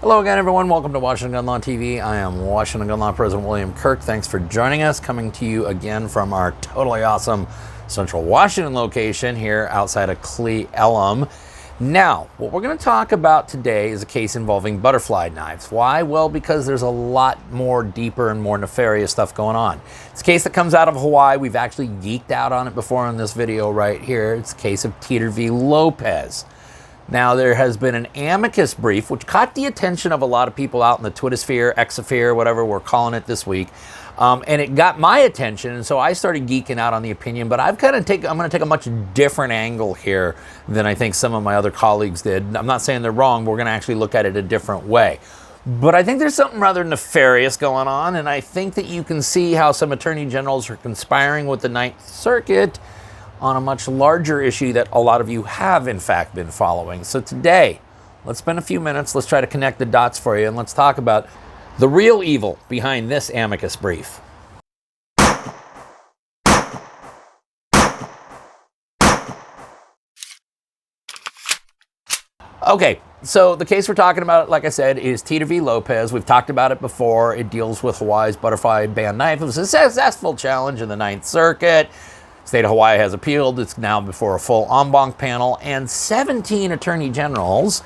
Hello again, everyone. Welcome to Washington Gun Law TV. I am Washington Gun Law President William Kirk. Thanks for joining us. Coming to you again from our totally awesome Central Washington location here outside of Cle Elum. Now, what we're going to talk about today is a case involving butterfly knives. Why? Well, because there's a lot more deeper and more nefarious stuff going on. It's a case that comes out of Hawaii. We've actually geeked out on it before in this video right here. It's a case of Teter v. Lopez. Now, there has been an amicus brief, which caught the attention of a lot of people out in the Twittersphere, Exosphere, whatever we're calling it this week. And it got my attention, and so I started geeking out on the opinion, but I'm going to take a much different angle here than I think some of my other colleagues did. I'm not saying they're wrong. We're going to actually look at it a different way. But I think there's something rather nefarious going on, and I think that you can see how some attorney generals are conspiring with the Ninth Circuit on a much larger issue that a lot of you have, in fact, been following. So today, let's spend a few minutes, let's try to connect the dots for you, and let's talk about the real evil behind this amicus brief. Okay, so the case we're talking about, like I said, is Teter v. Lopez. We've talked about it before. It deals with Hawaii's butterfly band knife. It was a successful challenge in the Ninth Circuit. State of Hawaii has appealed. It's now before a full en banc panel, and 17 attorney generals,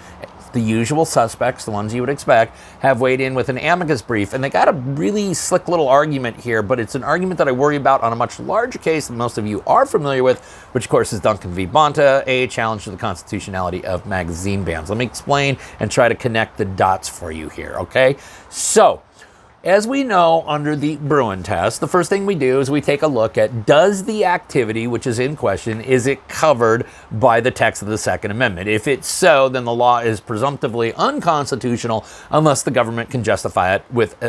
the usual suspects, the ones you would expect, have weighed in with an amicus brief, and they got a really slick little argument here, but it's an argument that I worry about on a much larger case that most of you are familiar with, which of course is Duncan v. Bonta, a challenge to the constitutionality of magazine bans. Let me explain and try to connect the dots for you here, okay? So, as we know, under the Bruen test, the first thing we do is we take a look at, does the activity which is in question, is it covered by the text of the Second Amendment? If it's so, then the law is presumptively unconstitutional unless the government can justify it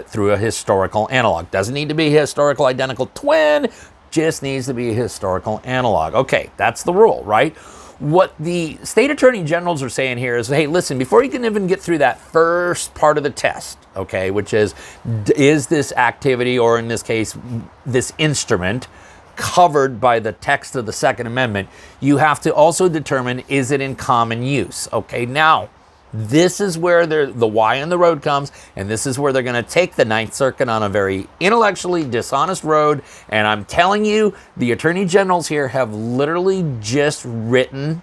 through a historical analog. Doesn't need to be a historical identical twin, just needs to be a historical analog. Okay, that's the rule, right? What the state attorney generals are saying here is, hey, listen, before you can even get through that first part of the test, okay, which is this activity, or in this case, this instrument, covered by the text of the Second Amendment, you have to also determine, is it in common use? Okay, now, this is where the why in the road comes, and this is where they're going to take the Ninth Circuit on a very intellectually dishonest road. And I'm telling you, the attorney generals here have literally just written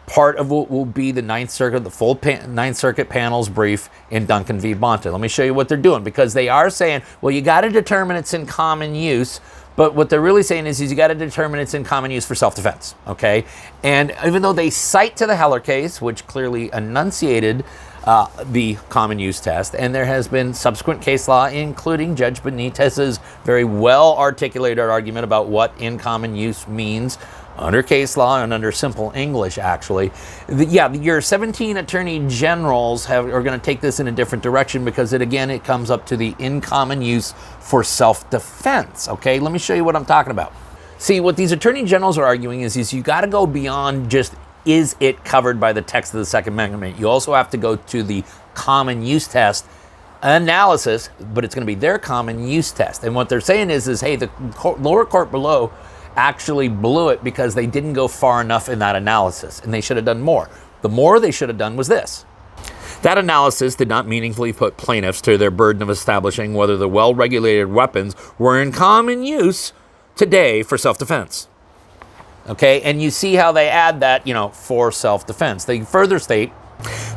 part of what will be the Ninth Circuit, the full Ninth Circuit panel's brief in Duncan v. Bonta. Let me show you what they're doing, because they are saying, well, you got to determine it's in common use. But what they're really saying is you got to determine it's in common use for self-defense, okay? And even though they cite to the Heller case, which clearly enunciated the common use test, and there has been subsequent case law, including Judge Benitez's very well-articulated argument about what in common use means under case law and under simple English, actually. Your 17 attorney generals are going to take this in a different direction, because it comes up to the in common use for self-defense, okay? Let me show you what I'm talking about. See, what these attorney generals are arguing is you got to go beyond just, is it covered by the text of the Second Amendment? You also have to go to the common use test analysis, but it's going to be their common use test. And what they're saying is hey, the lower court below actually blew it because they didn't go far enough in that analysis, and they should have done more. The more they should have done was this. That analysis did not meaningfully put plaintiffs to their burden of establishing whether the well-regulated weapons were in common use today for self-defense. Okay, and you see how they add that, for self-defense. They further state,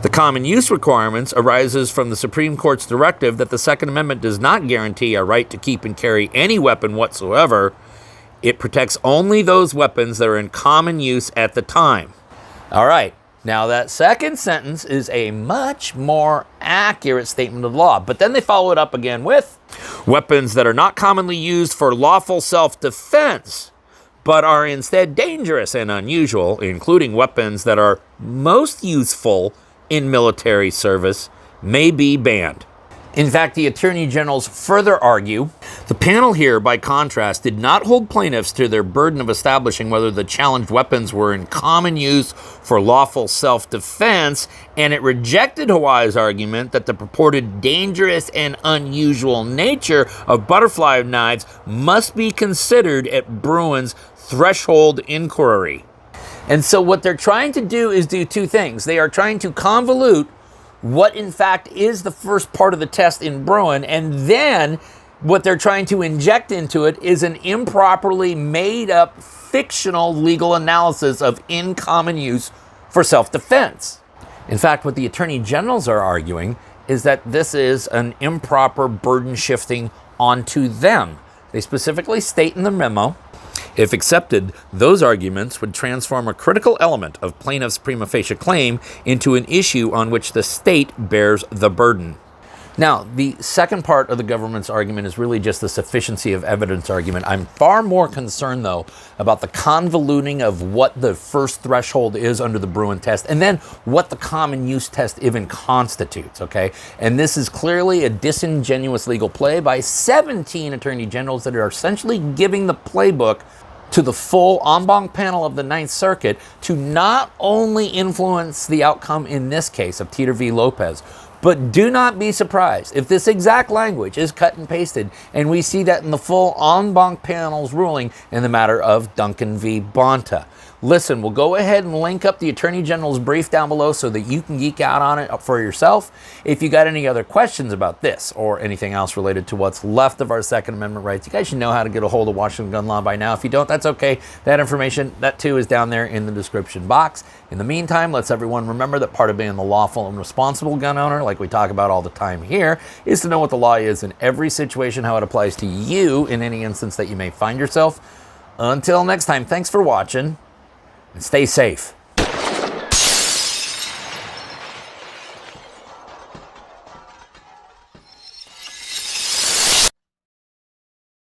the common use requirements arises from the Supreme Court's directive that the Second Amendment does not guarantee a right to keep and carry any weapon whatsoever. It protects only those weapons that are in common use at the time. All right, now that second sentence is a much more accurate statement of the law, but then they follow it up again with weapons that are not commonly used for lawful self-defense, but are instead dangerous and unusual, including weapons that are most useful in military service, may be banned. In fact, the attorney generals further argue, the panel here, by contrast, did not hold plaintiffs to their burden of establishing whether the challenged weapons were in common use for lawful self-defense, and it rejected Hawaii's argument that the purported dangerous and unusual nature of butterfly knives must be considered at Bruen's threshold inquiry. And so what they're trying to do is do two things. They are trying to convolute what in fact is the first part of the test in Bruen, and then what they're trying to inject into it is an improperly made up fictional legal analysis of in common use for self-defense. In fact, what the attorney generals are arguing is that this is an improper burden shifting onto them. They specifically state in the memo, if accepted, those arguments would transform a critical element of plaintiff's prima facie claim into an issue on which the state bears the burden. Now, the second part of the government's argument is really just the sufficiency of evidence argument. I'm far more concerned, though, about the convoluting of what the first threshold is under the Bruen test, and then what the common use test even constitutes, okay? And this is clearly a disingenuous legal play by 17 attorney generals that are essentially giving the playbook to the full en banc panel of the Ninth Circuit to not only influence the outcome in this case of Teter v. Lopez, but do not be surprised if this exact language is cut and pasted and we see that in the full en banc panel's ruling in the matter of Duncan v. Bonta. Listen, we'll go ahead and link up the Attorney General's brief down below so that you can geek out on it for yourself. If you got any other questions about this or anything else related to what's left of our Second Amendment rights, you guys should know how to get a hold of Washington gun law by now. If you don't, that's okay. That information, that too, is down there in the description box. In the meantime, let's everyone remember that part of being the lawful and responsible gun owner, like we talk about all the time here, is to know what the law is in every situation, how it applies to you in any instance that you may find yourself. Until next time, thanks for watching. And stay safe.